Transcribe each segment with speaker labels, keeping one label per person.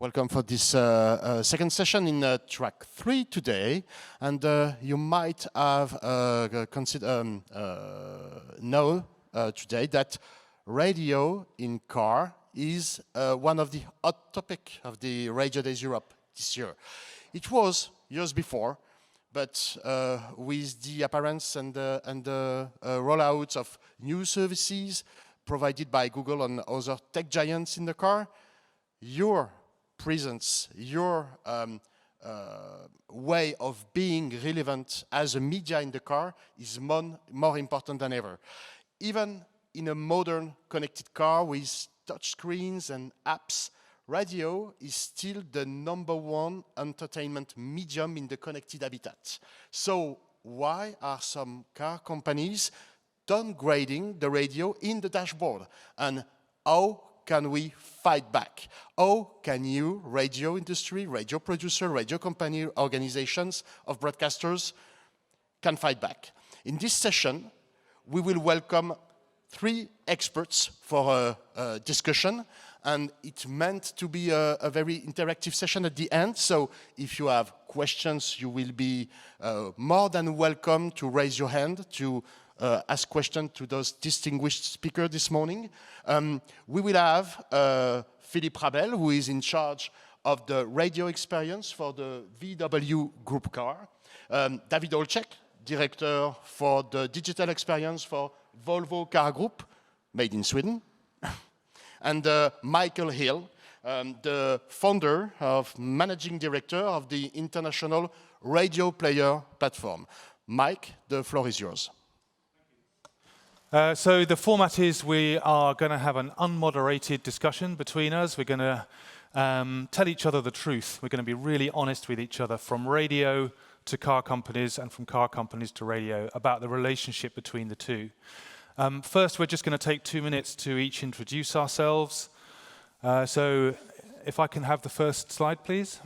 Speaker 1: Welcome for this second session in track 3 today. And you might have know today that radio in car is one of the hot topic of the Radiodays Europe this year. It was years before, but with the appearance and the rollout of new services provided by Google and other tech giants in the car, your presence, your way of being relevant as a media in the car is more important than ever. Even in a modern connected car with touch screens and apps, radio is still the #1 entertainment medium in the connected habitat. So why are some car companies downgrading the radio in the dashboard? And how can we fight back? How can you, radio industry, radio producer, radio company, organizations of broadcasters, can fight back? In this session, we will welcome 3 experts for a discussion, and it's meant to be a very interactive session at the end. So if you have questions, you will be more than welcome to raise your hand to ask questions to those distinguished speakers this morning. We will have Philipp Rabel, who is in charge of the radio experience for the VW Group car. David Olczek, director for the digital experience for Volvo Car Group, made in Sweden. And Michael Hill, the founder of managing director of the international Radioplayer platform. Mike, the floor is yours.
Speaker 2: So the format is we are going to have an unmoderated discussion between us. We're going to tell each other the truth. We're going to be really honest with each other, from radio to car companies and from car companies to radio, about the relationship between the two. First, we're just going to take 2 minutes to each introduce ourselves. So if I can have the first slide, please.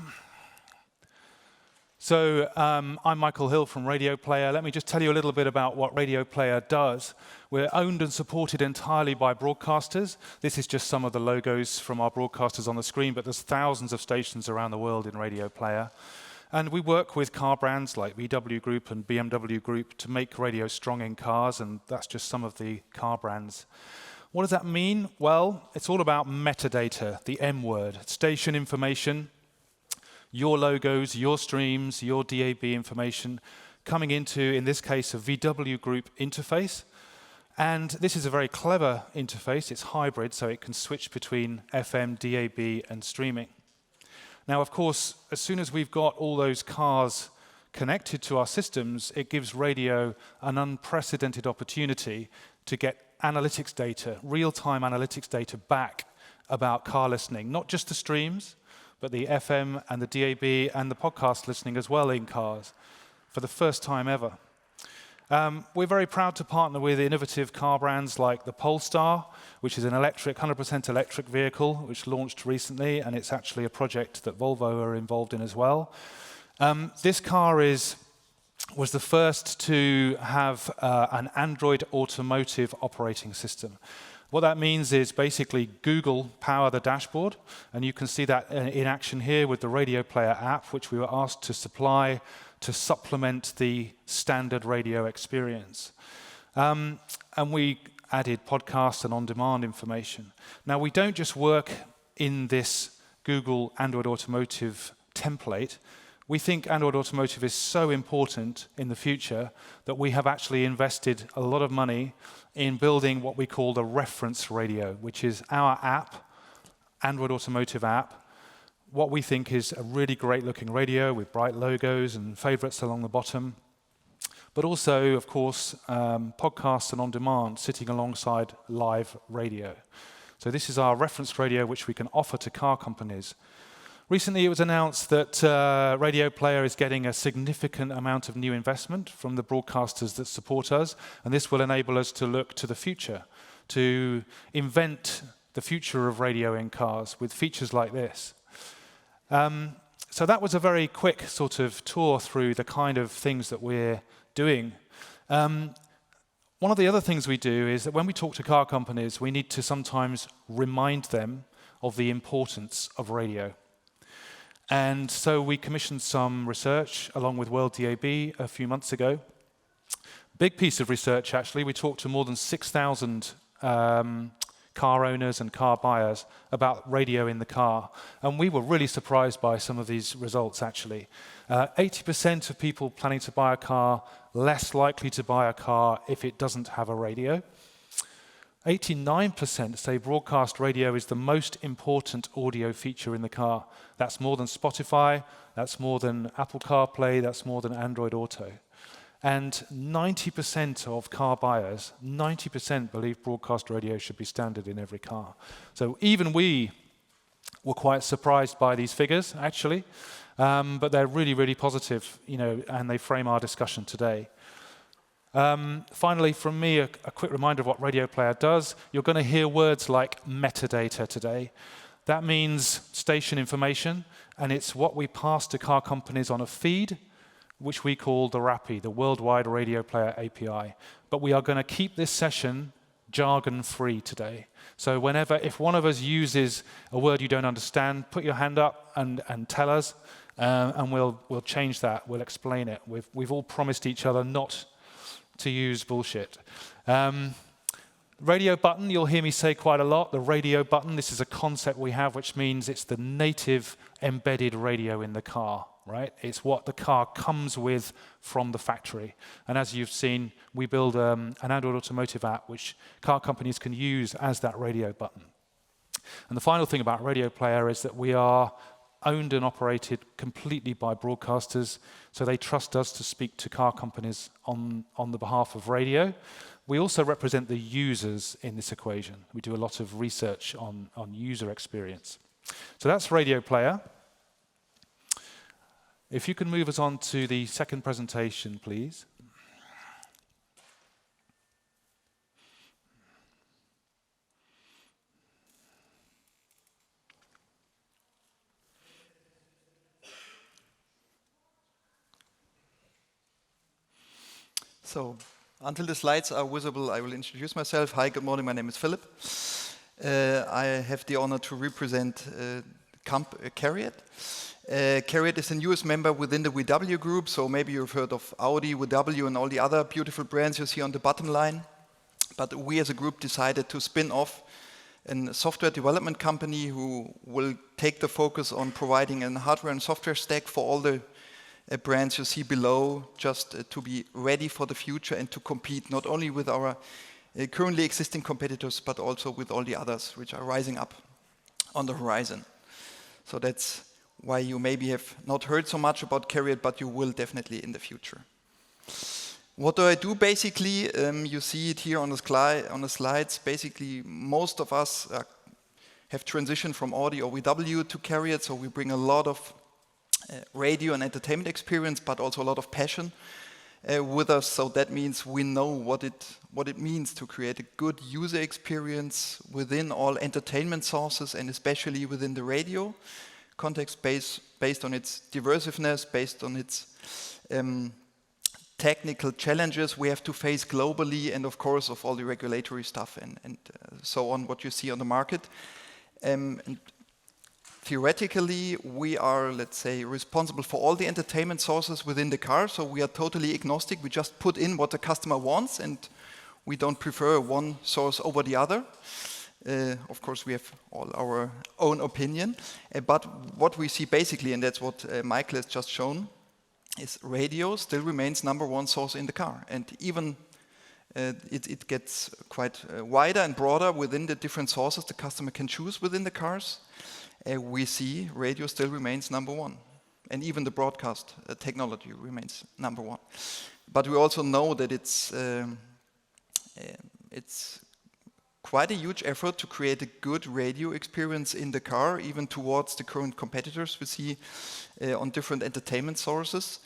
Speaker 2: So I'm Michael Hill from Radioplayer. Let me just tell you a little bit about what Radioplayer does. We're owned and supported entirely by broadcasters. This is just some of the logos from our broadcasters on the screen, but there's thousands of stations around the world in Radioplayer. And we work with car brands like VW Group and BMW Group to make radio strong in cars, and that's just some of the car brands. What does that mean? Well, it's all about metadata, the M word, station information, your logos, your streams, your DAB information coming into, in this case, a VW Group interface. And this is a very clever interface. It's hybrid, so it can switch between FM, DAB, and streaming. Now, of course, as soon as we've got all those cars connected to our systems, it gives radio an unprecedented opportunity to get analytics data, real-time analytics data back about car listening, not just the streams, but the FM and the DAB and the podcast listening as well in cars for the first time ever. We're very proud to partner with innovative car brands like the Polestar, which is an electric, 100% electric vehicle, which launched recently, and it's actually a project that Volvo are involved in as well. This car was the first to have an Android automotive operating system. What that means is basically Google power the dashboard, and you can see that in action here with the Radioplayer app, which we were asked to supply to supplement the standard radio experience. And we added podcasts and on-demand information. Now, we don't just work in this Google Android Automotive template. We think Android Automotive is so important in the future that we have actually invested a lot of money in building what we call the reference radio, which is our app, Android Automotive app, what we think is a really great-looking radio with bright logos and favorites along the bottom, but also, of course, podcasts and on-demand sitting alongside live radio. So this is our reference radio, which we can offer to car companies. Recently, it was announced that Radioplayer is getting a significant amount of new investment from the broadcasters that support us, and this will enable us to look to the future, to invent the future of radio in cars with features like this. So that was a very quick sort of tour through the kind of things that we're doing. One of the other things we do is that when we talk to car companies, we need to sometimes remind them of the importance of radio. And so we commissioned some research along with World DAB a few months ago. Big piece of research, actually. We talked to more than 6,000 car owners and car buyers about radio in the car. And we were really surprised by some of these results, actually. 80% of people planning to buy a car, less likely to buy a car if it doesn't have a radio. 89% say broadcast radio is the most important audio feature in the car. That's more than Spotify, that's more than Apple CarPlay, that's more than Android Auto. And 90% of car buyers, 90% believe broadcast radio should be standard in every car. So even we were quite surprised by these figures, actually, but they're really, really positive, and they frame our discussion today. Finally, from me, a quick reminder of what Radioplayer does. You're going to hear words like metadata today. That means station information, and it's what we pass to car companies on a feed, which we call the RAPI, the Worldwide Radio Player API. But we are going to keep this session jargon-free today. So if one of us uses a word you don't understand, put your hand up and tell us, and we'll change that. We'll explain it. We've all promised each other not to use bullshit. Radio button, you'll hear me say quite a lot. The radio button, this is a concept we have, which means it's the native embedded radio in the car, right? It's what the car comes with from the factory. And as you've seen, we build an Android Automotive app which car companies can use as that radio button. And the final thing about Radioplayer is that we are owned and operated completely by broadcasters, so they trust us to speak to car companies on the behalf of radio. We also represent the users in this equation. We do a lot of research on user experience. So that's Radioplayer. If you can move us on to the second presentation, please.
Speaker 3: So, until the slides are visible, I will introduce myself. Hi, good morning, my name is Philipp. I have the honor to represent Carriot. Carriot is the newest member within the VW group, so maybe you've heard of Audi, VW, and all the other beautiful brands you see on the bottom line. But we as a group decided to spin off a software development company who will take the focus on providing a hardware and software stack for all the brands you see below, just to be ready for the future and to compete not only with our currently existing competitors, but also with all the others which are rising up on the horizon. So that's why you maybe have not heard so much about Carriot, but you will definitely in the future. What do I do basically? You see it here on the slides. Basically, most of us have transitioned from Audi or VW to Carriot, so we bring a lot of radio and entertainment experience, but also a lot of passion with us. So that means we know what it means to create a good user experience within all entertainment sources, and especially within the radio context, based on its diversiveness, based on its technical challenges we have to face globally, and of course of all the regulatory stuff and so on, what you see on the market. And theoretically, we are, let's say, responsible for all the entertainment sources within the car, so we are totally agnostic. We just put in what the customer wants, and we don't prefer one source over the other. Of course, we have all our own opinion, but what we see basically, and that's what Michael has just shown, is radio still remains #1 source in the car, and even it gets quite wider and broader within the different sources the customer can choose within the cars. We see radio still remains #1, and even the broadcast technology remains #1. But we also know that it's quite a huge effort to create a good radio experience in the car, even towards the current competitors we see on different entertainment sources.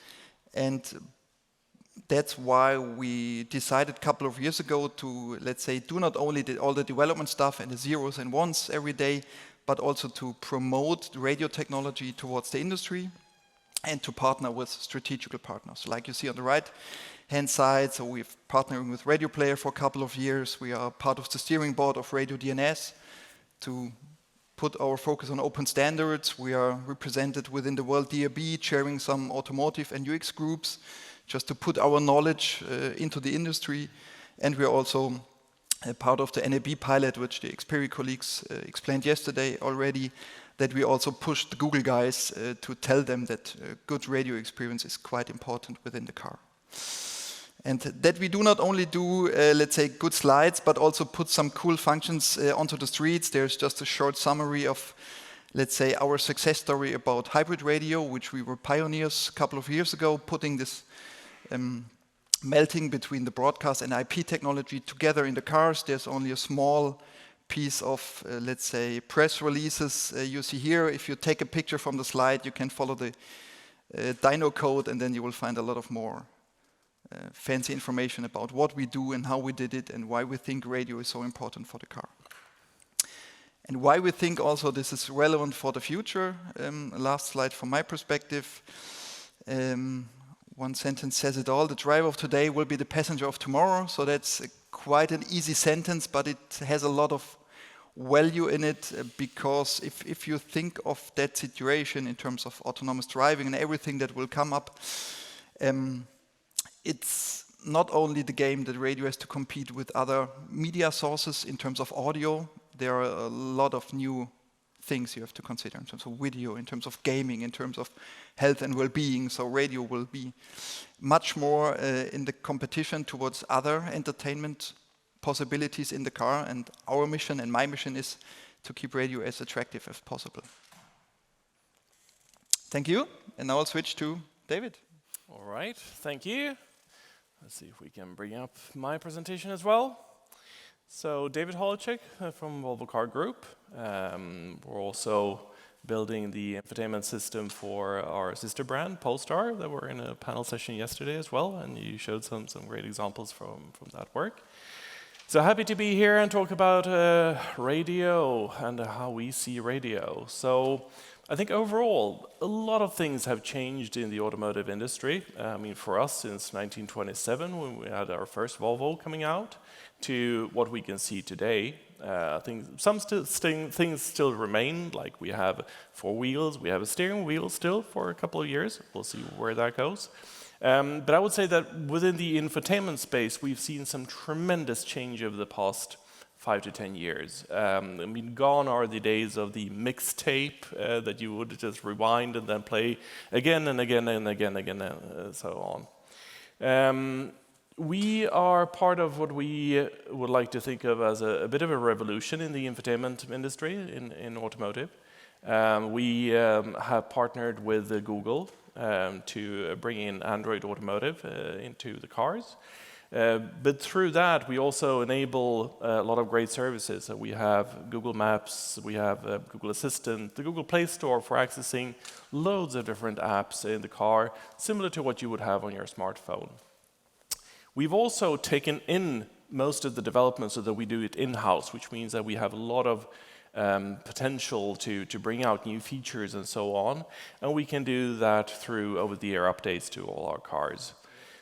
Speaker 3: And that's why we decided a couple of years ago to, let's say, do not only all the development stuff and the zeros and ones every day, but also to promote radio technology towards the industry and to partner with strategical partners. Like you see on the right-hand side, so we've partnering with Radioplayer for a couple of years. We are part of the steering board of Radio DNS to put our focus on open standards. We are represented within the World DRB, chairing some automotive and UX groups, just to put our knowledge into the industry. And we are also part of the NAB pilot, which the Xperi colleagues explained yesterday already, that we also pushed the Google guys to tell them that good radio experience is quite important within the car. And that we do not only do, let's say, good slides, but also put some cool functions onto the streets. There's just a short summary of, let's say, our success story about hybrid radio, which we were pioneers a couple of years ago, putting this melting between the broadcast and IP technology together in the cars. There's only a small piece of, let's say, press releases you see here. If you take a picture from the slide, you can follow the dyno code, and then you will find a lot of more fancy information about what we do and how we did it and why we think radio is so important for the car. And why we think also this is relevant for the future. Last slide from my perspective. One sentence says it all. The driver of today will be the passenger of tomorrow. So that's quite an easy sentence, but it has a lot of value in it, because if you think of that situation in terms of autonomous driving and everything that will come up, it's not only the game that radio has to compete with other media sources in terms of audio. There are a lot of new things you have to consider in terms of video, in terms of gaming, in terms of health and well-being. So radio will be much more in the competition towards other entertainment possibilities in the car. And our mission and my mission is to keep radio as attractive as possible. Thank you. And now I'll switch to David.
Speaker 4: All right, thank you. Let's see if we can bring up my presentation as well. So David Holacek from Volvo Car Group. We're also building the infotainment system for our sister brand, Polestar, that were in a panel session yesterday as well, and you showed some great examples from that work. So happy to be here and talk about radio and how we see radio. So I think overall, a lot of things have changed in the automotive industry. I mean, for us, since 1927, when we had our first Volvo coming out, to what we can see today. I think some things still remain, like we have 4 wheels, we have a steering wheel still for a couple of years. We'll see where that goes. But I would say that within the infotainment space, we've seen some tremendous change over the past 5 to 10 years. I mean, gone are the days of the mixtape that you would just rewind and then play again and again and again and so on. We are part of what we would like to think of as a bit of a revolution in the infotainment industry in automotive. We have partnered with Google to bring in Android Automotive into the cars. But through that, we also enable a lot of great services. So we have Google Maps, we have Google Assistant, the Google Play Store for accessing loads of different apps in the car, similar to what you would have on your smartphone. We've also taken in most of the development so that we do it in-house, which means that we have a lot of potential to bring out new features and so on. And we can do that through over-the-air updates to all our cars.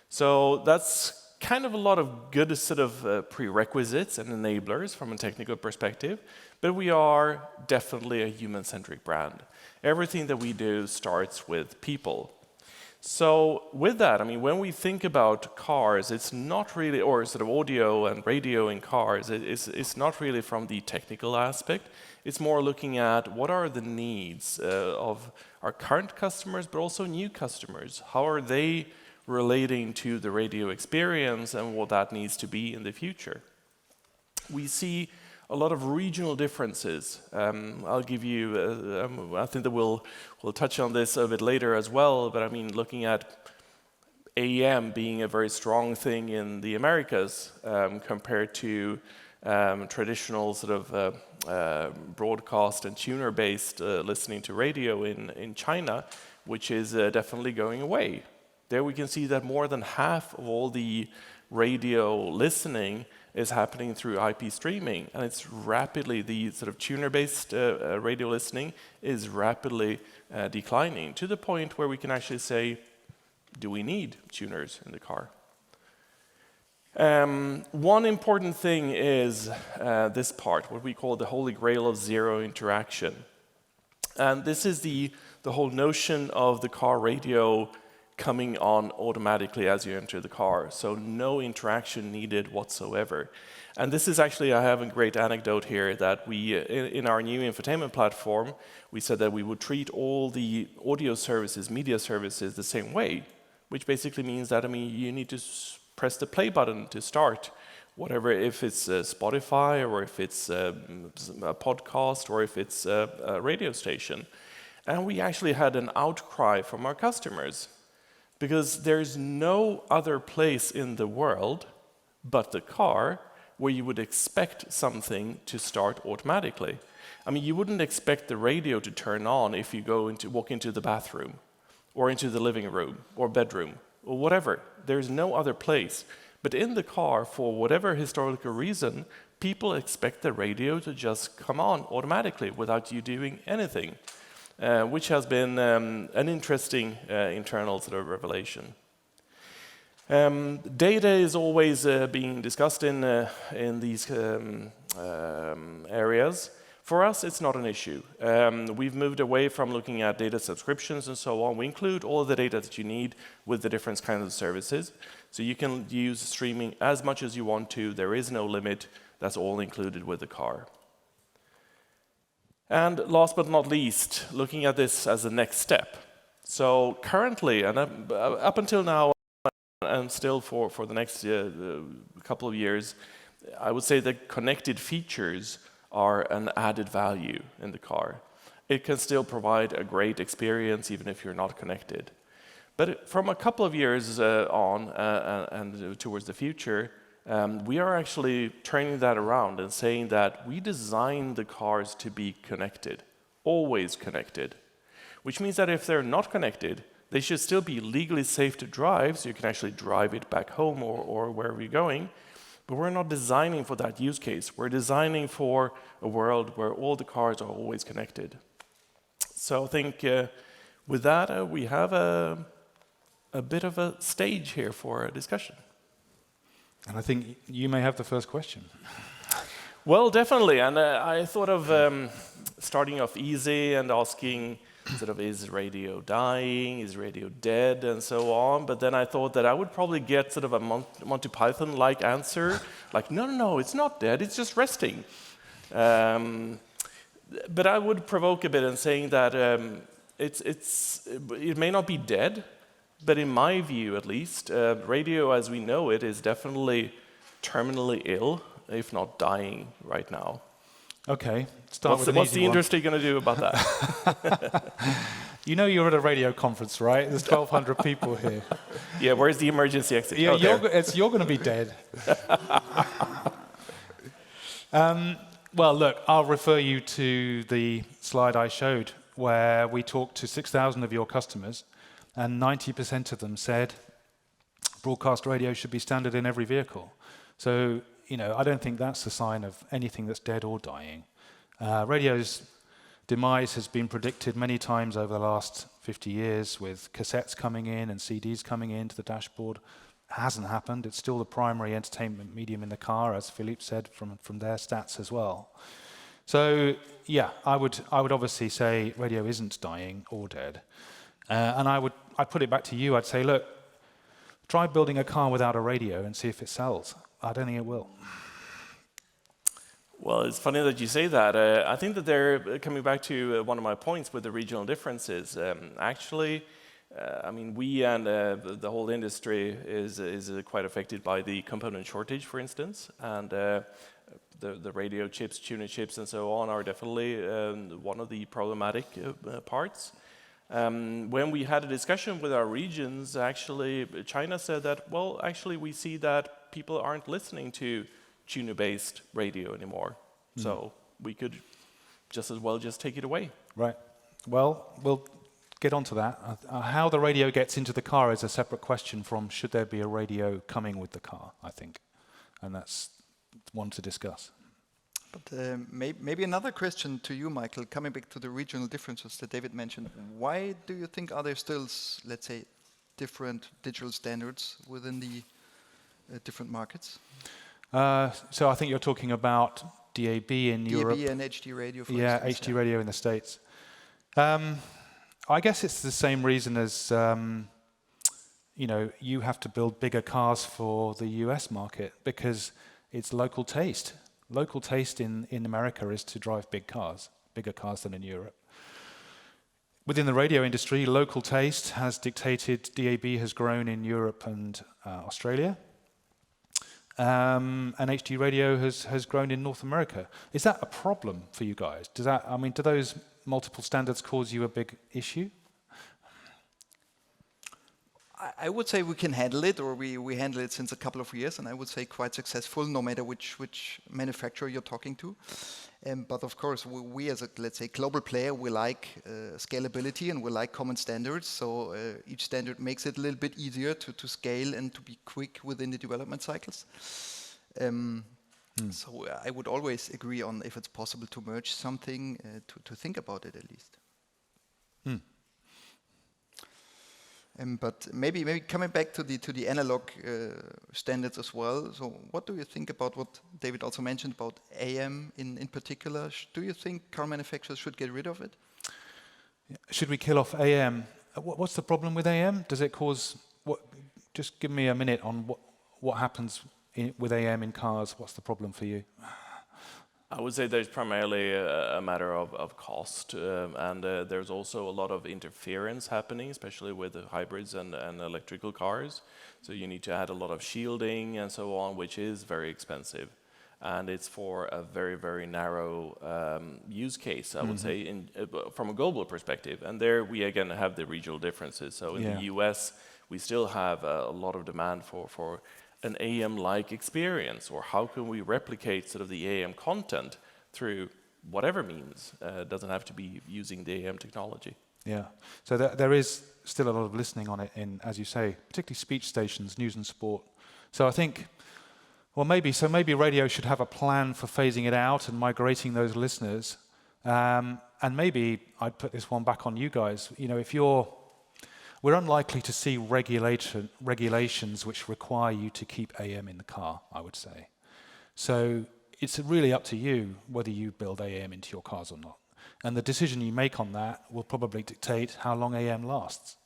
Speaker 4: So that's kind of a lot of good sort of prerequisites and enablers from a technical perspective, but we are definitely a human-centric brand. Everything that we do starts with people. So with that, I mean, when we think about cars, it's not really, or sort of audio and radio in cars, it's not really from the technical aspect. It's more looking at what are the needs of our current customers, but also new customers. How are they relating to the radio experience and what that needs to be in the future? We see a lot of regional differences. I'll give you, I think that we'll touch on this a bit later as well, but I mean, looking at AM being a very strong thing in the Americas compared to traditional sort of broadcast and tuner-based listening to radio in China, which is definitely going away. There we can see that more than half of all the radio listening is happening through IP streaming, and it's rapidly, the sort of tuner-based radio listening is rapidly declining to the point where we can actually say, do we need tuners in the car? One important thing is this part, what we call the holy grail of zero interaction. And this is the whole notion of the car radio coming on automatically as you enter the car. So no interaction needed whatsoever. And this is actually, I have a great anecdote here that we, in our new infotainment platform, we said that we would treat all the audio services, media services the same way, which basically means that, you need to press the play button to start whatever, if it's Spotify or if it's a podcast or if it's a radio station. And we actually had an outcry from our customers because there's no other place in the world but the car where you would expect something to start automatically. You wouldn't expect the radio to turn on if you walk into the bathroom or into the living room or bedroom or whatever. There's no other place. But in the car, for whatever historical reason, people expect the radio to just come on automatically without you doing anything, which has been an interesting internal sort of revelation. Data is always being discussed in these areas. For us, it's not an issue. We've moved away from looking at data subscriptions and so on. We include all the data that you need with the different kinds of services. So you can use streaming as much as you want to. There is no limit. That's all included with the car. And last but not least, looking at this as the next step. So currently, and up until now, and still for the next couple of years, I would say that connected features are an added value in the car. It can still provide a great experience even if you're not connected. But from a couple of years on and towards the future, we are actually turning that around and saying that we design the cars to be connected, always connected, which means that if they're not connected, they should still be legally safe to drive, so you can actually drive it back home or wherever you're going. But we're not designing for that use case. We're designing for a world where all the cars are always connected. So I think with that, we have a bit of a stage here for a discussion.
Speaker 2: And I think you may have the first question.
Speaker 4: Well, definitely. And I thought of starting off easy and asking, sort of, is radio dying? Is radio dead? And so on. But then I thought that I would probably get sort of a Monty Python-like answer, like, no, it's not dead, it's just resting. But I would provoke a bit in saying that it may not be dead, but in my view, at least, radio as we know it is definitely terminally ill, if not dying right now.
Speaker 2: Okay,
Speaker 4: what's the industry going to do about that?
Speaker 2: You know you're at a radio conference, right? There's 1,200 people here.
Speaker 4: Yeah, where's the emergency exit?
Speaker 2: Yeah, you're going to be dead. Well, look, I'll refer you to the slide I showed where we talked to 6,000 of your customers, and 90% of them said broadcast radio should be standard in every vehicle. So, I don't think that's a sign of anything that's dead or dying. Radio's demise has been predicted many times over the last 50 years with cassettes coming in and CDs coming into the dashboard. It hasn't happened. It's still the primary entertainment medium in the car, as Philipp said from their stats as well. So, yeah, I would obviously say radio isn't dying or dead. And I'd put it back to you. I'd say, look, try building a car without a radio and see if it sells. I don't think it will.
Speaker 4: Well, it's funny that you say that. I think that they're coming back to one of my points with the regional differences. Actually, we and the whole industry is quite affected by the component shortage, for instance, and the radio chips, tuner chips, and so on are definitely one of the problematic parts. When we had a discussion with our regions, actually, China said that, well, actually, we see that people aren't listening to tuner-based radio anymore. So we could just as well just take it away. Right.
Speaker 2: Well, we'll get onto that. How the radio gets into the car is a separate question from should there be a radio coming with the car, I think. And that's one to discuss.
Speaker 3: But maybe another question to you, Michael, coming back to the regional differences that David mentioned. Why do you think are there still, let's say, different digital standards within the different markets?
Speaker 2: So I think you're talking about DAB in Europe.
Speaker 3: DAB and HD radio, for
Speaker 2: yeah,
Speaker 3: instance.
Speaker 2: HD radio in the States. I guess it's the same reason as, you have to build bigger cars for the US market because it's local taste. Local taste in America is to drive bigger cars than in Europe. Within the radio industry, local taste has dictated DAB has grown in Europe and Australia. And HD radio has grown in North America. Is that a problem for you guys? Do those multiple standards cause you a big issue?
Speaker 3: I would say we can handle it, or we handle it since a couple of years, and I would say quite successful, no matter which manufacturer you're talking to. But of course, we as a, let's say, global player, we like scalability and we like common standards. So each standard makes it a little bit easier to scale and to be quick within the development cycles. So I would always agree on if it's possible to merge something, to think about it at least. But maybe coming back to the analog standards as well. So what do you think about what David also mentioned about AM in particular? Do you think car manufacturers should get rid of it?
Speaker 2: Should we kill off AM? What's the problem with AM? Does it cause what? Just give me a minute on what happens with AM in cars. What's the problem for you?
Speaker 4: I would say there's primarily a matter of cost, and there's also a lot of interference happening, especially with the hybrids and electrical cars. So you need to add a lot of shielding and so on, which is very expensive. And it's for a very, very narrow use case, I would say, from a global perspective. And there we again have the regional differences. So in the US, we still have a lot of demand for an AM-like experience, or how can we replicate sort of the AM content through whatever means? It doesn't have to be using the AM technology.
Speaker 2: Yeah, so there is still a lot of listening on it in, as you say, particularly speech stations, news and sport. So I think, maybe radio should have a plan for phasing it out and migrating those listeners. And maybe I'd put this one back on you guys. We're unlikely to see regulations which require you to keep AM in the car, I would say. So it's really up to you whether you build AM into your cars or not. And the decision you make on that will probably dictate how long AM lasts.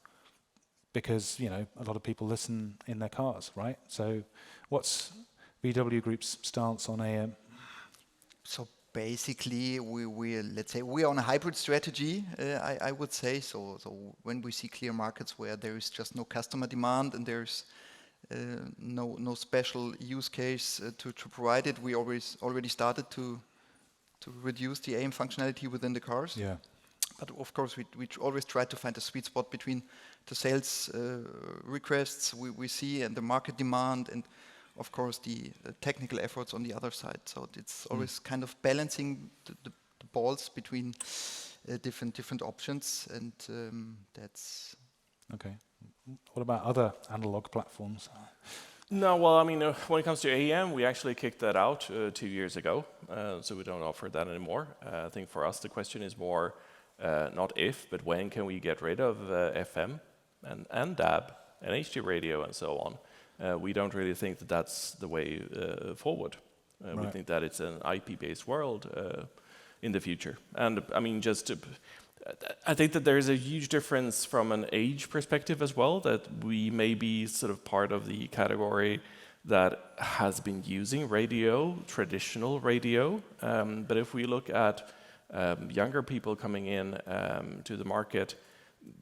Speaker 2: Because, a lot of people listen in their cars, right? So what's VW Group's stance on AM?
Speaker 3: So basically, we're on a hybrid strategy, I would say. So when we see clear markets where there is just no customer demand and there's no special use case to provide it, we already started to reduce the AM functionality within the cars.
Speaker 2: Yeah.
Speaker 3: But of course, we always try to find a sweet spot between the sales requests we see and the market demand, and of course the technical efforts on the other side. So it's always kind of balancing the balls between different options, and that's...
Speaker 2: Okay. What about other analog platforms?
Speaker 4: No, well, when it comes to AM, we actually kicked that out 2 years ago, so we don't offer that anymore. I think for us the question is more not if, but when can we get rid of FM and DAB and HD radio and so on. We don't really think that that's the way forward.
Speaker 2: Right.
Speaker 4: We think that it's an IP-based world in the future. And I think that there is a huge difference from an age perspective as well, that we may be sort of part of the category that has been using radio, traditional radio. But if we look at younger people coming in to the market,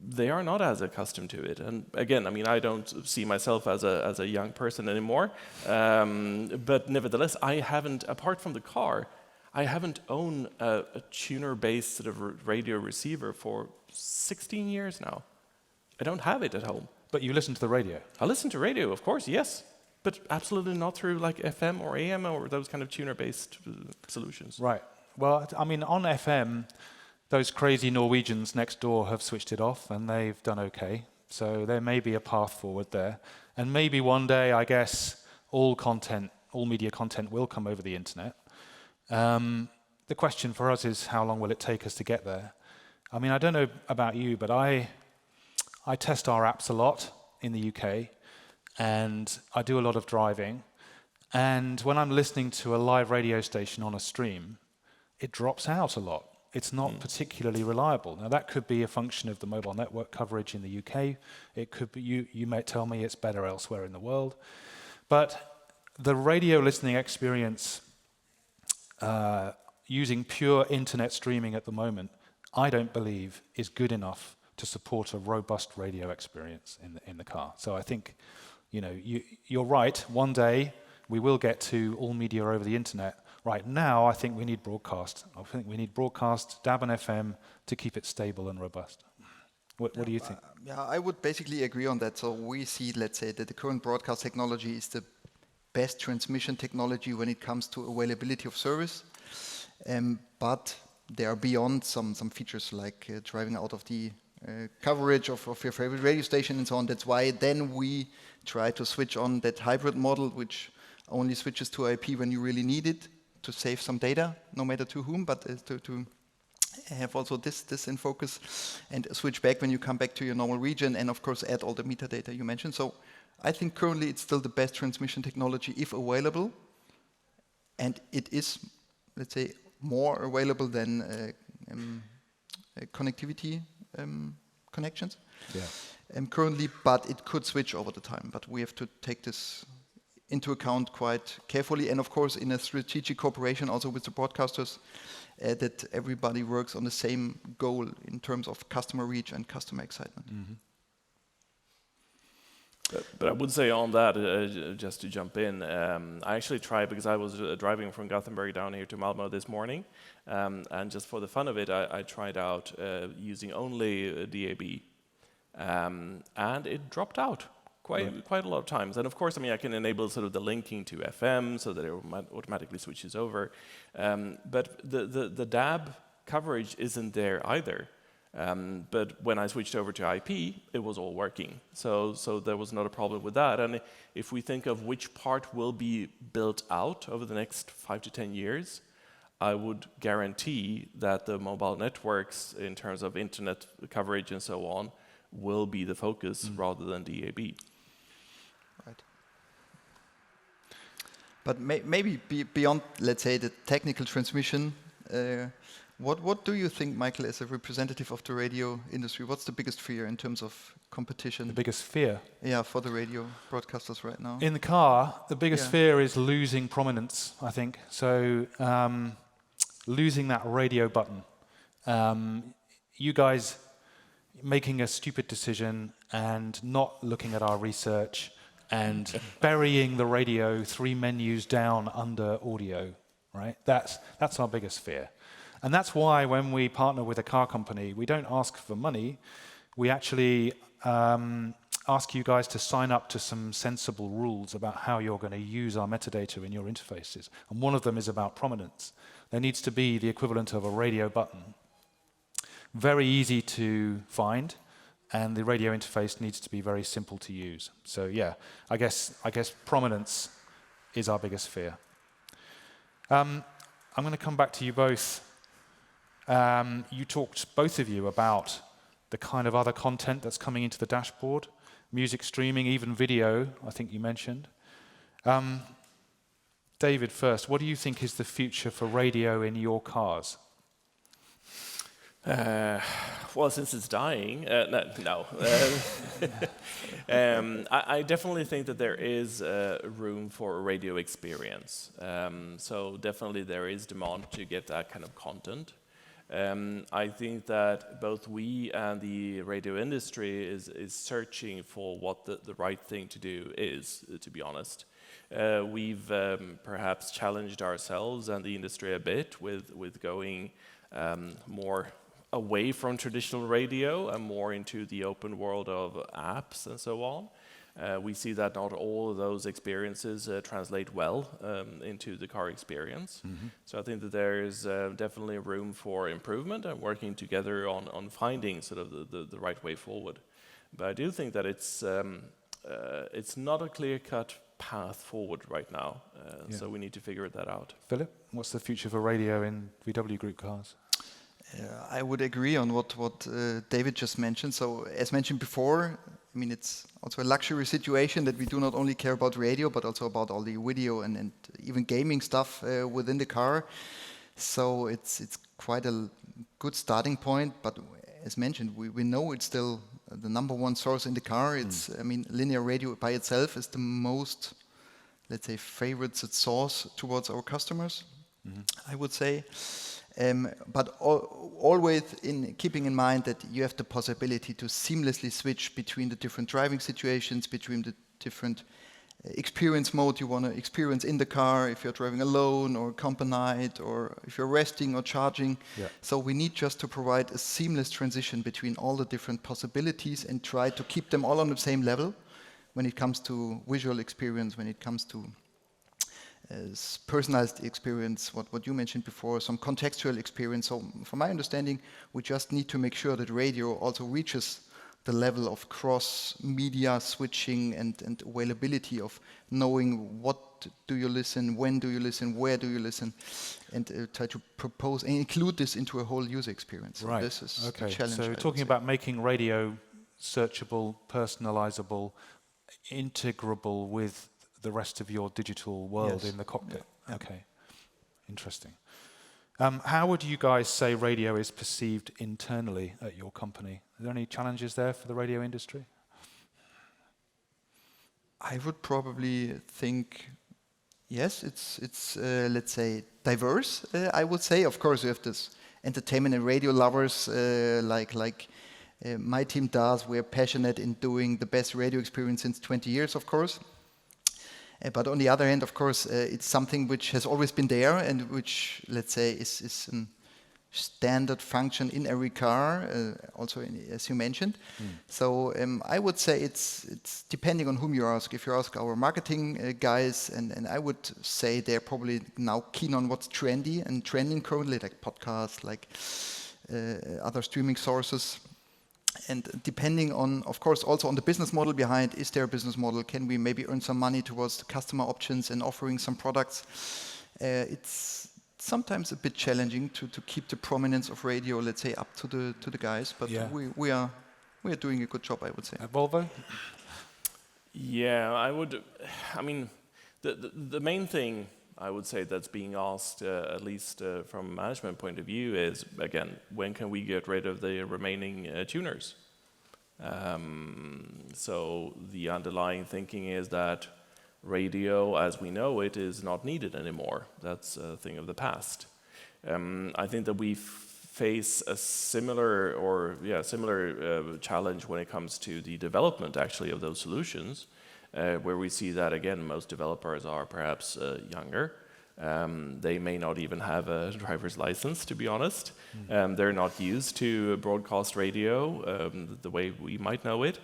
Speaker 4: they are not as accustomed to it. And again, I don't see myself as a young person anymore. But nevertheless, I haven't, apart from the car, I haven't owned a tuner-based sort of radio receiver for 16 years now. I don't have it at home.
Speaker 2: But you listen to the radio?
Speaker 4: I listen to radio, of course, yes. But absolutely not through like FM or AM or those kind of tuner-based solutions.
Speaker 2: Right. Well, on FM, those crazy Norwegians next door have switched it off and they've done okay. So there may be a path forward there. And maybe one day, I guess, all media content will come over the internet. The question for us is, how long will it take us to get there? I don't know about you, but I test our apps a lot in the UK, and I do a lot of driving. And when I'm listening to a live radio station on a stream, it drops out a lot. It's not particularly reliable. Now, that could be a function of the mobile network coverage in the UK. It could be, you may tell me it's better elsewhere in the world. But the radio listening experience using pure internet streaming at the moment, I don't believe is good enough to support a robust radio experience in the car. So I think, you're right. One day we will get to all media over the internet. Right now, I think we need broadcast. I think we need broadcast, DAB and FM, to keep it stable and robust. What do you think?
Speaker 3: I would basically agree on that. So we see, let's say, that the current broadcast technology is the best transmission technology when it comes to availability of service. But they are beyond some features like driving out of the coverage of your favorite radio station and so on. That's why then we try to switch on that hybrid model, which only switches to IP when you really need it to save some data, no matter to whom, but to have also this in focus and switch back when you come back to your normal region, and of course add all the metadata you mentioned. So I think currently it's still the best transmission technology if available, and it is, let's say, more available than connectivity connections currently, but it could switch over the time. But we have to take this into account quite carefully, and of course in a strategic cooperation also with the broadcasters, that everybody works on the same goal in terms of customer reach and customer excitement.
Speaker 2: Mm-hmm.
Speaker 4: But I would say on that, just to jump in, I actually tried, because I was driving from Gothenburg down here to Malmö this morning, and just for the fun of it, I tried out using only DAB, and it dropped out quite a lot of times. And of course, I can enable sort of the linking to FM so that it automatically switches over, but the DAB coverage isn't there either. But when I switched over to IP, it was all working. So there was not a problem with that. And if we think of which part will be built out over the next 5 to 10 years, I would guarantee that the mobile networks, in terms of internet coverage and so on, will be the focus rather than DAB.
Speaker 3: Right. But maybe beyond, let's say, the technical transmission, what do you think, Michael, as a representative of the radio industry, what's the biggest fear in terms of competition?
Speaker 2: The biggest fear?
Speaker 3: Yeah, for the radio broadcasters right now.
Speaker 2: In the car, the biggest fear is losing prominence, I think. So losing that radio button. You guys making a stupid decision and not looking at our research and burying the radio 3 menus down under audio, right? That's our biggest fear. And that's why when we partner with a car company, we don't ask for money. We actually ask you guys to sign up to some sensible rules about how you're going to use our metadata in your interfaces. And one of them is about prominence. There needs to be the equivalent of a radio button. Very easy to find, and the radio interface needs to be very simple to use. So yeah, I guess prominence is our biggest fear. I'm going to come back to you both. You talked, both of you, about the kind of other content that's coming into the dashboard, music streaming, even video, I think you mentioned. David, first, what do you think is the future for radio in your cars?
Speaker 4: Well, since it's dying, no. I definitely think that there is room for a radio experience. So definitely there is demand to get that kind of content. I think that both we and the radio industry is searching for what the right thing to do is, to be honest. We've perhaps challenged ourselves and the industry a bit with going more away from traditional radio and more into the open world of apps and so on. We see that not all of those experiences translate well into the car experience. Mm-hmm. So I think that there is definitely room for improvement and working together on finding sort of the right way forward. But I do think that it's not a clear-cut path forward right now, so we need to figure that out.
Speaker 2: Philipp, what's the future for radio in VW Group cars?
Speaker 3: I would agree on what David just mentioned. So as mentioned before, I mean, it's also a luxury situation that we do not only care about radio, but also about all the video and even gaming stuff within the car. So it's quite a good starting point. But as mentioned, we know it's still the number one source in the car. It's I mean, linear radio by itself is the most, let's say, favorite source towards our customers. I would say. But always keeping in mind that you have the possibility to seamlessly switch between the different driving situations, between the different experience mode you want to experience in the car, if you're driving alone or accompanied, or if you're resting or charging.
Speaker 2: Yeah.
Speaker 3: So we need just to provide a seamless transition between all the different possibilities and try to keep them all on the same level when it comes to visual experience, when it comes to personalized experience, what you mentioned before, some contextual experience. So from my understanding, we just need to make sure that radio also reaches the level of cross-media switching and availability of knowing what do you listen, when do you listen, where do you listen, and try to propose and include this into a whole user experience.
Speaker 2: Right.
Speaker 3: So this is
Speaker 2: okay.
Speaker 3: the challenge.
Speaker 2: So talking about making radio searchable, personalizable, integrable with the rest of your digital world in the cockpit. Yeah. Okay, interesting. How would you guys say radio is perceived internally at your company? Are there any challenges there for the radio industry?
Speaker 3: I would probably think, yes, it's let's say diverse. I would say, of course, you have this entertainment and radio lovers like my team does. We're passionate in doing the best radio experience since 20 years, of course. But on the other hand, of course, it's something which has always been there and which, let's say, is a standard function in every car, also as you mentioned. So I would say it's depending on whom you ask. If you ask our marketing guys, and I would say they're probably now keen on what's trendy and trending currently, like podcasts, like other streaming sources. And depending on, of course, also on the business model behind, is there a business model? Can we maybe earn some money towards the customer options and offering some products? It's sometimes a bit challenging to keep the prominence of radio, let's say, up to the guys. But we are doing a good job, I would say.
Speaker 2: Volvo?
Speaker 4: Yeah, I mean, the main thing I would say that's being asked, at least from a management point of view, is, again, when can we get rid of the remaining tuners? So the underlying thinking is that radio, as we know it, is not needed anymore. That's a thing of the past. I think that we face a similar challenge when it comes to the development, actually, of those solutions. Where we see that, again, most developers are perhaps younger. They may not even have a driver's license, to be honest. They're not used to broadcast radio the way we might know it.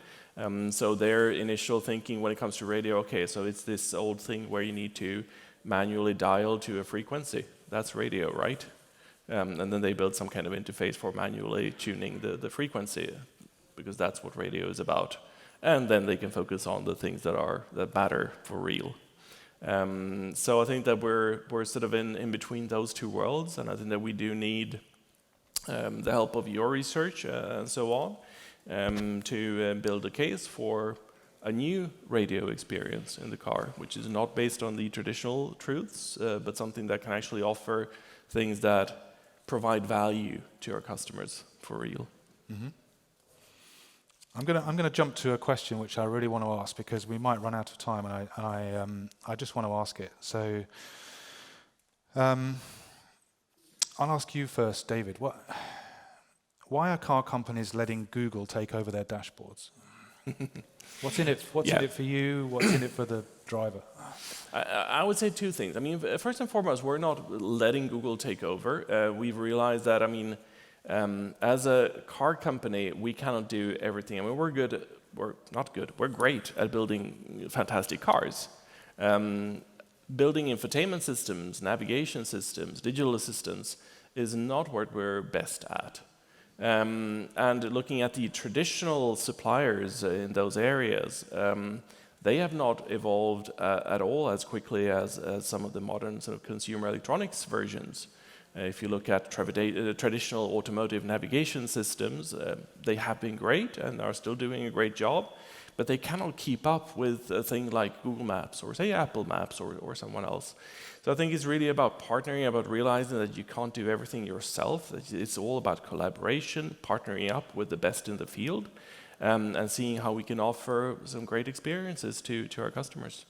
Speaker 4: So their initial thinking when it comes to radio, okay, so it's this old thing where you need to manually dial to a frequency. That's radio, right? And then they build some kind of interface for manually tuning the frequency, because that's what radio is about. And then they can focus on the things that matter for real. So I think that we're sort of in between those two worlds, and I think that we do need the help of your research and so on to build a case for a new radio experience in the car, which is not based on the traditional truths, but something that can actually offer things that provide value to our customers for real.
Speaker 2: Mm-hmm. I'm going to jump to a question which I really want to ask, because we might run out of time, and I just want to ask it. So I'll ask you first, David. Why are car companies letting Google take over their dashboards? What's in it? In it for you? What's in it for the driver?
Speaker 4: I would say two things. I mean, first and foremost, we're not letting Google take over. We've realized that, as a car company, we cannot do everything. I mean, we're great at building fantastic cars. Building infotainment systems, navigation systems, digital assistants is not what we're best at. And looking at the traditional suppliers in those areas, they have not evolved at all as quickly as some of the modern sort of consumer electronics versions. If you look at traditional automotive navigation systems, they have been great and are still doing a great job. but they cannot keep up with a thing like Google Maps or say Apple Maps or someone else. So I think it's really about partnering, about realizing that you can't do everything yourself. That it's all about collaboration, partnering up with the best in the field, and seeing how we can offer some great experiences to our customers.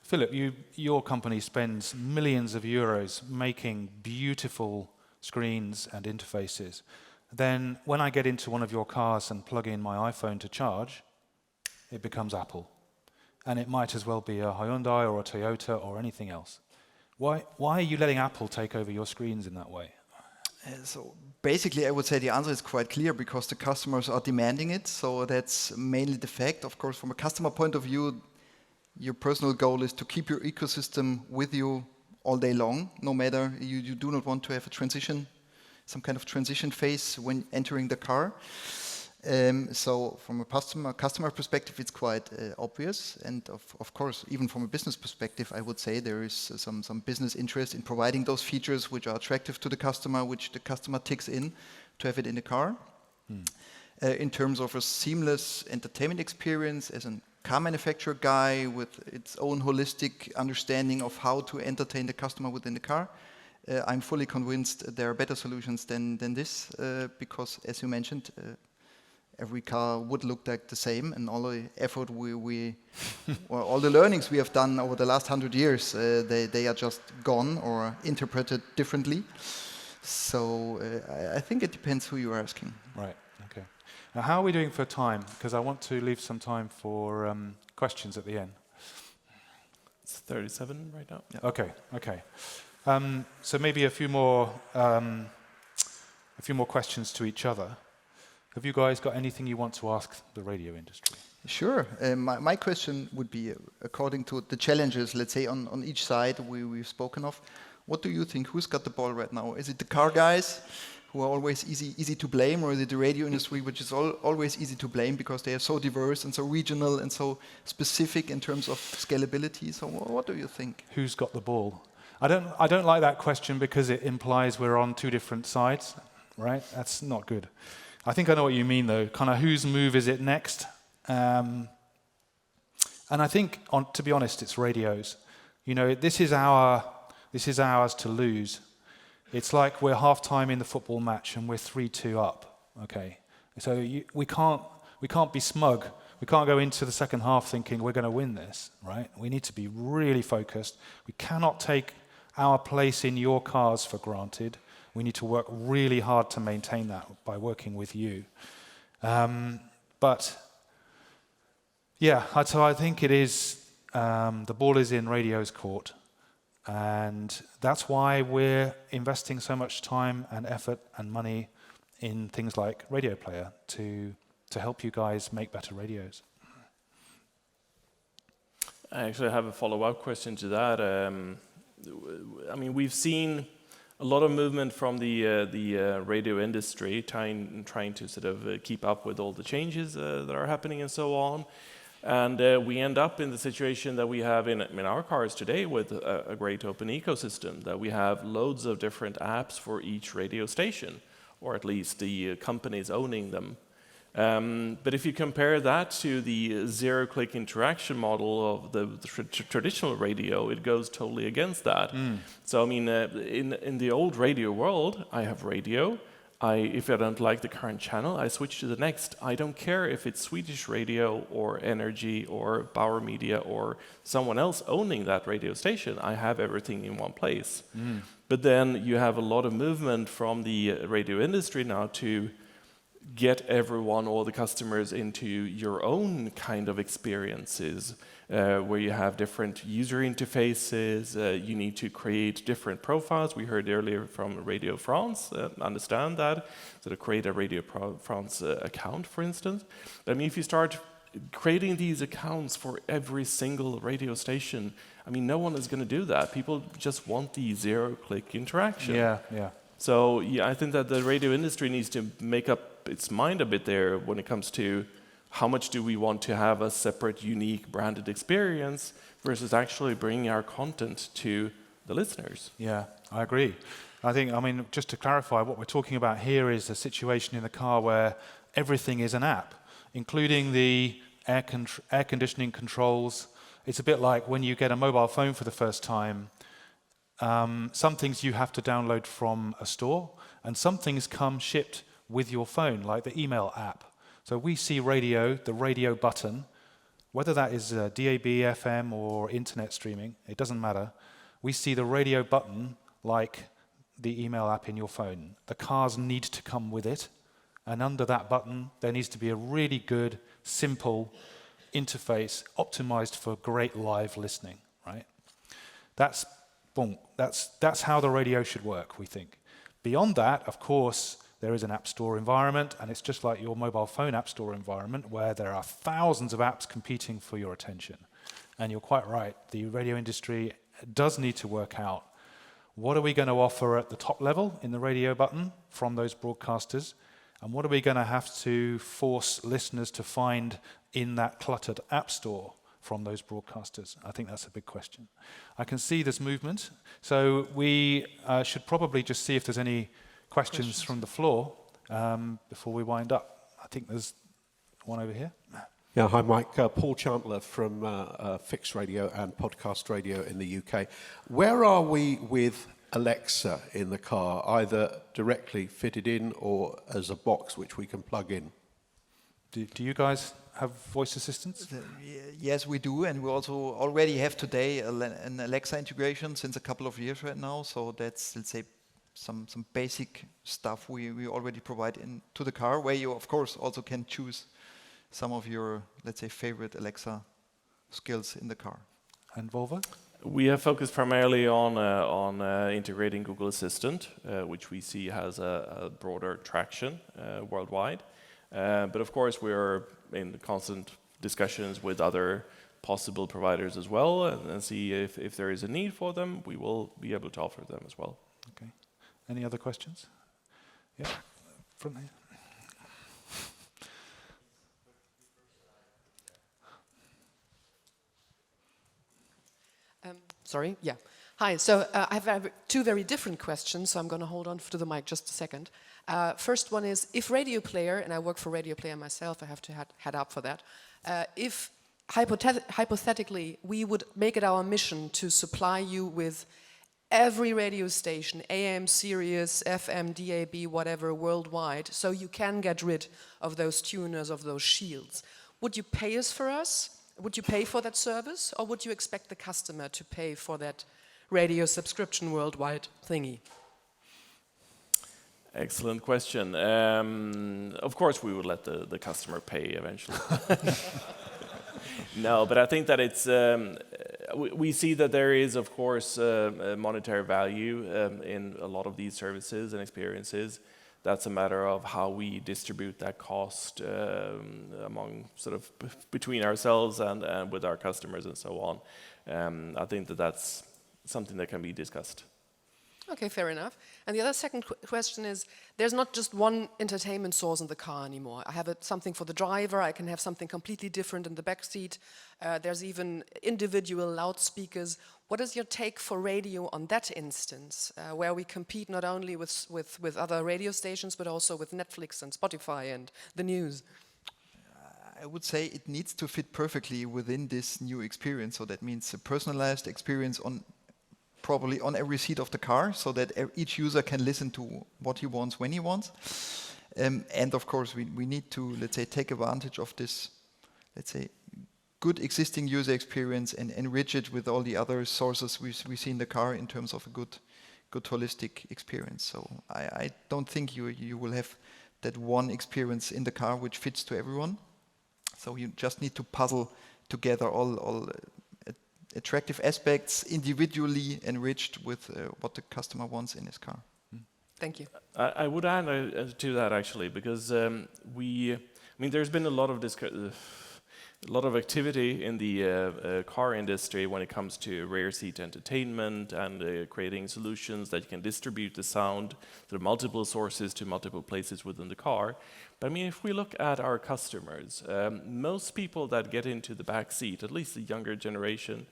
Speaker 2: Philipp, your company spends millions of euros making beautiful screens and interfaces. Then when I get into one of your cars and plug in my iPhone to charge, it becomes Apple. And it might as well be a Hyundai or a Toyota or anything else. Why are you letting Apple take over your screens in that way?
Speaker 3: So basically, I would say the answer is quite clear because the customers are demanding it. So that's mainly the fact. Of course, from a customer point of view, your personal goal is to keep your ecosystem with you all day long, no matter you do not want to have a transition, some kind of transition phase when entering the car. So from a customer perspective, it's quite obvious. And of course, even from a business perspective, I would say there is some business interest in providing those features which are attractive to the customer, which the customer ticks in to have it in the car. In terms of a seamless entertainment experience, as a car manufacturer guy with its own holistic understanding of how to entertain the customer within the car, I'm fully convinced there are better solutions than this, because as you mentioned, every car would look like the same, and all the effort or all the learnings we have done over the last 100 years, they are just gone or interpreted differently. So I think it depends who you're asking.
Speaker 2: Right, okay. Now how are we doing for time? Because I want to leave some time for questions at the end.
Speaker 4: It's 37 right now.
Speaker 2: Yeah. Okay. So maybe a few more questions to each other. Have you guys got anything you want to ask the radio industry?
Speaker 3: Sure. My question would be, according to the challenges, let's say, on each side we've spoken of, what do you think? Who's got the ball right now? Is it the car guys, who are always easy to blame, or is it the radio industry, which is always easy to blame because they are so diverse and so regional and so specific in terms of scalability? So what do you think?
Speaker 2: Who's got the ball? I don't like that question because it implies we're on two different sides, right? That's not good. I think I know what you mean, though. Kind of whose move is it next? And I think, to be honest, it's radios. You know, this is ours to lose. It's like we're half-time in the football match and we're 3-2 up. Okay, so we can't be smug. We can't go into the second half thinking we're going to win this, right? We need to be really focused. We cannot take our place in your cars for granted. We need to work really hard to maintain that by working with you. But yeah, so I think it is, the ball is in radio's court. And that's why we're investing so much time and effort and money in things like Radioplayer to help you guys make better radios.
Speaker 4: I actually have a follow-up question to that. I mean, we've seen a lot of movement from the radio industry, trying to sort of keep up with all the changes that are happening and so on. And we end up in the situation that we have in our cars today with a great open ecosystem, that we have loads of different apps for each radio station, or at least the companies owning them. But if you compare that to the zero-click interaction model of the traditional radio, it goes totally against that. So I mean, in the old radio world, I have radio. If I don't like the current channel, I switch to the next. I don't care if it's Swedish radio or Energy or Bauer Media or someone else owning that radio station. I have everything in one place. But then you have a lot of movement from the radio industry now to get everyone, all the customers, into your own kind of experiences, where you have different user interfaces, you need to create different profiles. We heard earlier from Radio France, understand that, so to create a Radio France account, for instance. I mean, if you start creating these accounts for every single radio station, I mean, no one is going to do that. People just want the zero-click interaction.
Speaker 2: Yeah.
Speaker 4: So yeah, I think that the radio industry needs to make up its mind a bit there when it comes to how much do we want to have a separate, unique, branded experience versus actually bringing our content to the listeners.
Speaker 2: Yeah, I agree. I mean, just to clarify, what we're talking about here is a situation in the car where everything is an app, including the air conditioning controls. It's a bit like when you get a mobile phone for the first time. Some things you have to download from a store, and some things come shipped with your phone, like the email app. So we see radio, the radio button, whether that is DAB, FM, or internet streaming, it doesn't matter. We see the radio button like the email app in your phone. The cars need to come with it, and under that button, there needs to be a really good, simple interface optimized for great live listening, right? That's how the radio should work, we think. Beyond that, of course, there is an app store environment, and it's just like your mobile phone app store environment where there are thousands of apps competing for your attention. And you're quite right, the radio industry does need to work out what are we going to offer at the top level in the radio button from those broadcasters, and what are we going to have to force listeners to find in that cluttered app store from those broadcasters? I think that's a big question. I can see this movement, so we should probably just see if there's any questions from the floor before we wind up. I think there's one over here.
Speaker 5: Yeah, hi Mike. Paul Chandler from Fixed Radio and Podcast Radio in the UK. Where are we with Alexa in the car, either directly fitted in or as a box which we can plug in?
Speaker 2: Do you guys have voice assistants?
Speaker 3: Yes, we do, and we also already have today an Alexa integration since a couple of years right now, so that's, let's say, some basic stuff we already provide into the car, where you, of course, also can choose some of your, let's say, favorite Alexa skills in the car.
Speaker 2: And Volvo?
Speaker 4: We have focused primarily on integrating Google Assistant, which we see has a broader traction worldwide. But of course, we're in constant discussions with other possible providers as well, and see if there is a need for them, we will be able to offer them as well.
Speaker 2: Okay. Any other questions? Yeah, front here.
Speaker 6: Sorry, yeah. Hi, so I have two very different questions, so I'm going to hold on to the mic just a second. First one is, if Radioplayer, and I work for Radioplayer myself, I have to head up for that, if hypothetically we would make it our mission to supply you with every radio station, AM, Sirius, FM, DAB, whatever, worldwide, so you can get rid of those tuners, of those shields, would you pay us for us? Would you pay for that service, or would you expect the customer to pay for that radio subscription worldwide thingy?
Speaker 4: Excellent question. Of course, we would let the customer pay eventually. No, but I think that it's we see that there is, of course, a monetary value in a lot of these services and experiences. That's a matter of how we distribute that cost among sort of between ourselves and with our customers and so on. I think that that's something that can be discussed.
Speaker 6: Okay, fair enough. And the other second question is, there's not just one entertainment source in the car anymore. I have something for the driver, I can have something completely different in the back seat. There's even individual loudspeakers. What is your take for radio on that instance, where we compete not only with other radio stations, but also with Netflix and Spotify and the news?
Speaker 3: I would say it needs to fit perfectly within this new experience. So that means a personalized experience probably on every seat of the car, so that each user can listen to what he wants when he wants. And of course, we need to, let's say, take advantage of this, let's say, good existing user experience and enrich it with all the other sources we see in the car in terms of a good holistic experience. So I don't think you will have that one experience in the car which fits to everyone. So you just need to puzzle together all attractive aspects individually enriched with what the customer wants in his car.
Speaker 6: Thank you.
Speaker 4: I would add to that actually, because there's been a lot of activity in the car industry when it comes to rear seat entertainment and creating solutions that you can distribute the sound through multiple sources to multiple places within the car. But if we look at our customers, most people that get into the back seat, at least the younger generation,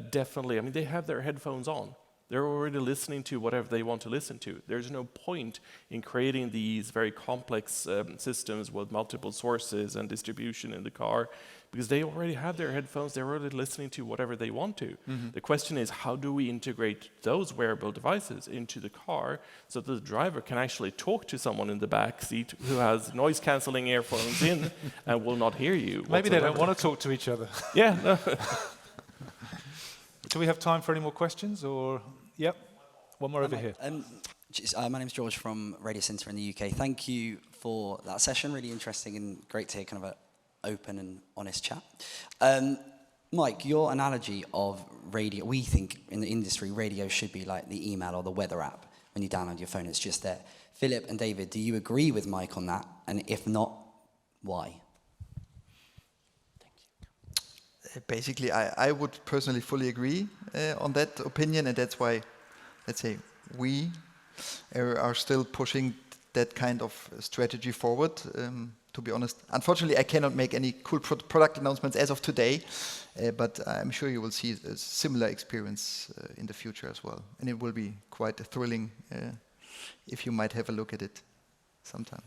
Speaker 4: definitely, they have their headphones on. They're already listening to whatever they want to listen to. There's no point in creating these very complex systems with multiple sources and distribution in the car, because they already have their headphones, they're already listening to whatever they want to. The question is, how do we integrate those wearable devices into the car so that the driver can actually talk to someone in the back seat who has noise-canceling earphones in and will not hear you?
Speaker 2: Maybe they don't
Speaker 4: whatsoever.
Speaker 2: want to talk to each other.
Speaker 4: Yeah, no.
Speaker 2: Do we have time for any more questions? Or yep, one more over here.
Speaker 7: My name's George from Radio Centre in the UK. Thank you for that session. Really interesting and great to hear kind of an open and honest chat. Mike, your analogy of radio, we think in the industry, radio should be like the email or the weather app. When you download your phone, it's just there. Philip and David, do you agree with Mike on that? And if not, why?
Speaker 3: Basically, I would personally fully agree on that opinion, and that's why, let's say, we are still pushing that kind of strategy forward. To be honest, unfortunately, I cannot make any cool product announcements as of today, but I'm sure you will see a similar experience in the future as well, and it will be quite thrilling if you might have a look at it sometime.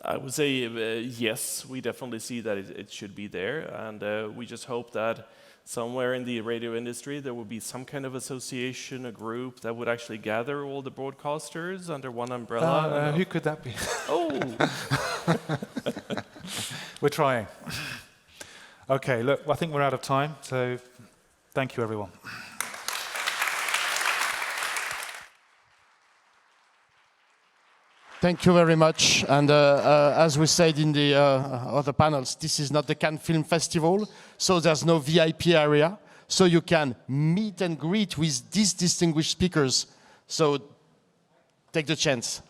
Speaker 4: I would say yes, we definitely see that it should be there, and we just hope that somewhere in the radio industry there will be some kind of association, a group that would actually gather all the broadcasters under one umbrella.
Speaker 2: Who could that be?
Speaker 4: Oh!
Speaker 2: We're trying. Okay, look, I think we're out of time, so thank you, everyone.
Speaker 1: Thank you very much. And as we said in the other panels, this is not the Cannes Film Festival, so there's no VIP area. So you can meet and greet with these distinguished speakers. So take the chance.